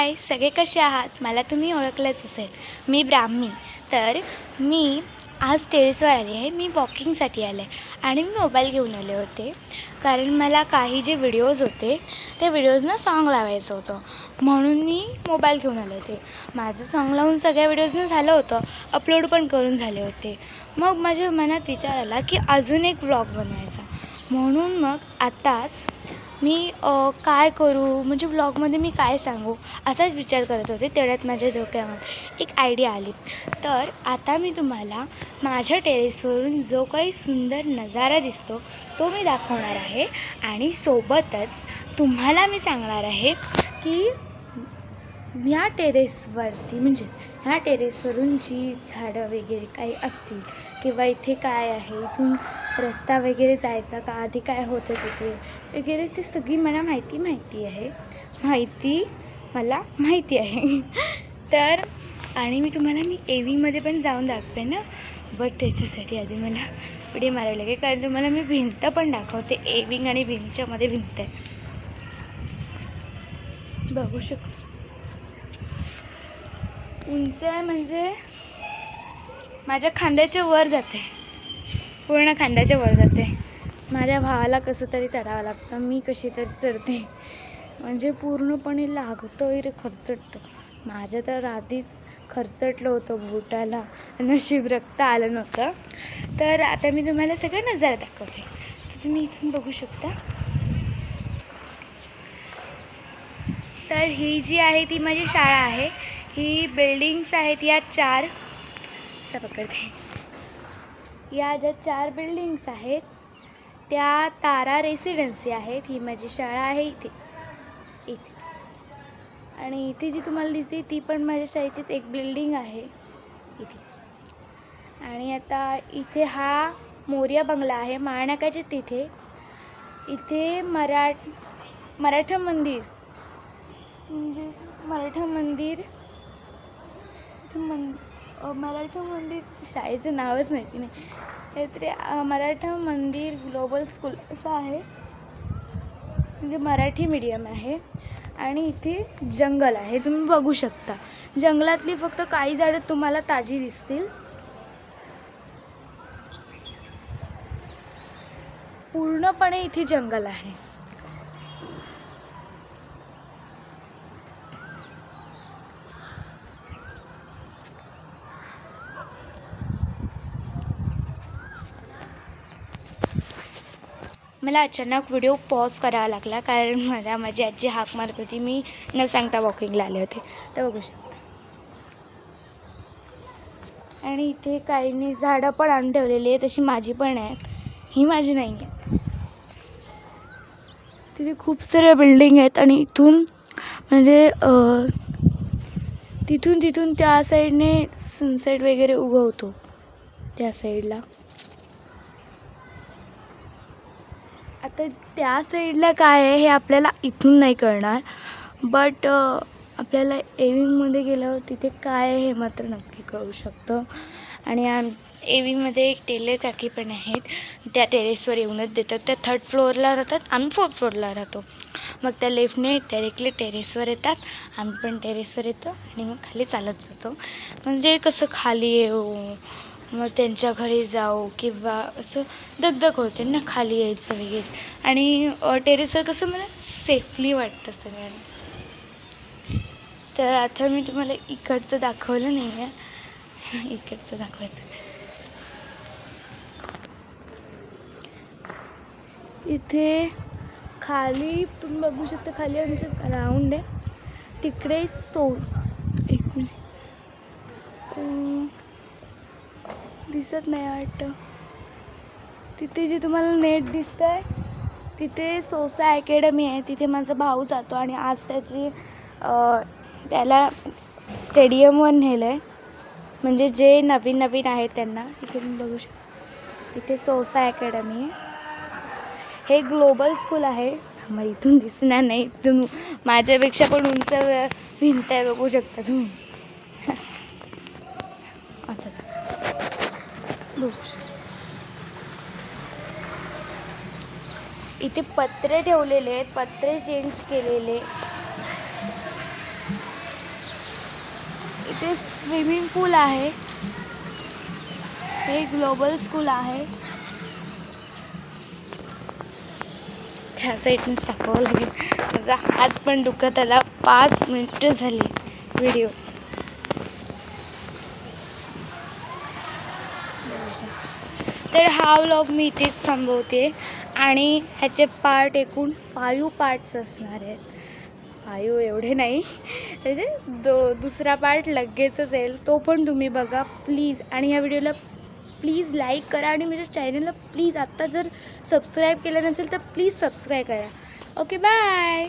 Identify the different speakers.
Speaker 1: हाय सगळे कसे आहात. मला तुम्ही ओळखलंच असेल, मी ब्राह्मी. तर मी आज टेरेसवर आले आहे. मी वॉकिंगसाठी आले आणि मी मोबाईल घेऊन आले होते, कारण मला काही जे व्हिडिओज होते ते व्हिडिओजना सॉन्ग लावायचं होतं, म्हणून मी मोबाईल घेऊन आले होते. माझं सॉन्ग लावून सगळ्या व्हिडिओजना झालं होतं, अपलोड पण करून झाले होते. मग माझ्या मनात विचार आला की अजून एक व्लॉग बनवायचा, म्हणून मग आताच मी काय करू, म्हणजे व्लॉगमध्ये मी काय सांगू असाच विचार करत होते. तेवढ्यात माझ्या डोक्यामध्ये एक आयडिया आली. तर आता मी तुम्हाला माझ्या टेरेसवरून जो काही सुंदर नजारा दिसतो तो मी दाखवणार आहे, आणि सोबतच तुम्हाला मी सांगणार आहे की ह्या टेरेसवरती म्हणजेच ह्या टेरेसवरून जी झाडं वगैरे काही असतील किंवा इथे काय आहे, इथून रस्ता वगैरे जायचा का, आधी काय होतं तिथे वगैरे, ते सगळी मला माहिती आहे. तर आणि मी तुम्हाला एव्हीमध्ये पण जाऊन दाखवे ना, बट त्याच्यासाठी आधी मला उडी मारावी लागेल, कारण तुम्हाला मी भिंत पण दाखवते. एव्हिंग आणि भिंतच्यामध्ये भिंत आहे, बघू शकतो. उंच आहे, म्हणजे माझ्या खांद्याच्या वर जाते, पूर्ण खांद्याच्या वर जाते. माझ्या भावाला कसं तरी चढावं लागतं, मी कशी तरी चढते, म्हणजे पूर्णपणे लागतं रे खरचटतं. माझं तर आधीच खरचटलं होतं बुटाला, नशीब रक्त आलं नव्हतं. तर आता मी तुम्हाला सगळं नजारा दाखवते, तर तुम्ही इथून बघू शकता. तर ही जी आहे ती माझी शाळा आहे. ही बिल्डिंग्स आहेत, या 4 असं पकडते. या ज्या 4 बिल्डिंग्स आहेत त्या तारा रेसिडेन्सी आहेत. ही माझी शाळा आहे इथे. आणि इथे जी तुम्हाला दिसते ती पण माझ्या शाळेचीच एक बिल्डिंग आहे इथे. आणि आता इथे हा मोर्या बंगला आहे माळनाकाच्या तिथे. इथे मराठा मंदिर, म्हणजे मराठा मंदिर शाळेचं नावच माहिती नाही, काहीतरी मराठा मंदिर ग्लोबल स्कूल असं आहे, म्हणजे मराठी मीडियम आहे. आणि इथे जंगल आहे, तुम्ही बघू शकता. जंगलातली फक्त काही झाडं तुम्हाला ताजी दिसतील. पूर्णपणे इथे जंगल आहे. मला अचानक व्हिडिओ पॉज करावा लागला, कारण मला माझी आजी हाक मारत होती, मी न सांगता वॉकिंगला आले होते. तर बघू शकता. आणि इथे काहींनी झाडं पण आणून ठेवलेली आहेत, तशी माझी पण आहेत, ही माझी नाही आहे. तिथे खूप साऱ्या बिल्डिंग आहेत, आणि इथून म्हणजे तिथून त्या साईडने सनसेट वगैरे उगवतो त्या साईडला. आता त्या साईडला काय आहे हे आपल्याला इथून नाही कळणार, बट आपल्याला एव्हिंगमध्ये गेल्यावर तिथे काय आहे हे मात्र नक्की कळू शकतं. आणि एव्हिंगमध्ये एक टेलर काकी पण आहेत, त्या टेरेसवर येऊनच देतात. त्या 3rd फ्लोअरला राहतात, आम्ही 4th फ्लोअरला राहतो. मग त्या लिफ्टने डायरेक्टली टेरेसवर येतात, आम्ही पण टेरेसवर येतो आणि मग खाली चालत जातो. म्हणजे कसं खाली येऊ, मग त्यांच्या घरी जाऊ, किंवा असं दगदग होते ना खाली यायचं वगैरे. आणि टेरेसवर कसं मला सेफली वाटतं सगळ्यांना. तर आता मी तुम्हाला इकडचं दाखवलं नाही आहे, इकडचं दाखवायचं. इथे खाली तुम्ही बघू शकता, खाली आमचं ग्राउंड आहे. तिकडे एक मिनिट दिसत नाही वाटतं. तिथे जे तुम्हाला नेट दिसतं आहे तिथे सोसा अकॅडमी आहे, तिथे माझा भाऊ जातो. आणि आज त्याला स्टेडियमवर नेलं आहे, म्हणजे जे नवीन आहेत त्यांना. इथे तुम्ही बघू शकता, इथे सोसा अकॅडमी आहे. हे ग्लोबल स्कूल आहे. मग इथून दिसणार नाही, इथून माझ्यापेक्षा पण उंच भिंत आहे, बघू शकता तुम्ही. अच्छा बघू शकता. इथे पत्रे ठेवलेले आहेत, पत्रे चेंज केलेले. इथे स्विमिंग पूल आहे. हे ग्लोबल स्कूल आहे. ह्या साईडने दाखवावं लागेल. माझा हात पण दुखत आला. 5 मिनिटं झाली व्हिडिओ. तर हा व्लॉग मी इथेच थांबवते आणि ह्याचे पार्ट एकूण 5 पार्ट्स असणार आहेत. 5 एवढे नाही, म्हणजे दुसरा पार्ट लगेचच येईल, तो पण तुम्ही बघा प्लीज. आणि ह्या व्हिडिओला प्लीज लाईक करा आणि माझ्या चॅनलला प्लीज आत्ता जर सबस्क्राईब केलं नसेल तर प्लीज सबस्क्राईब करा. Okay bye.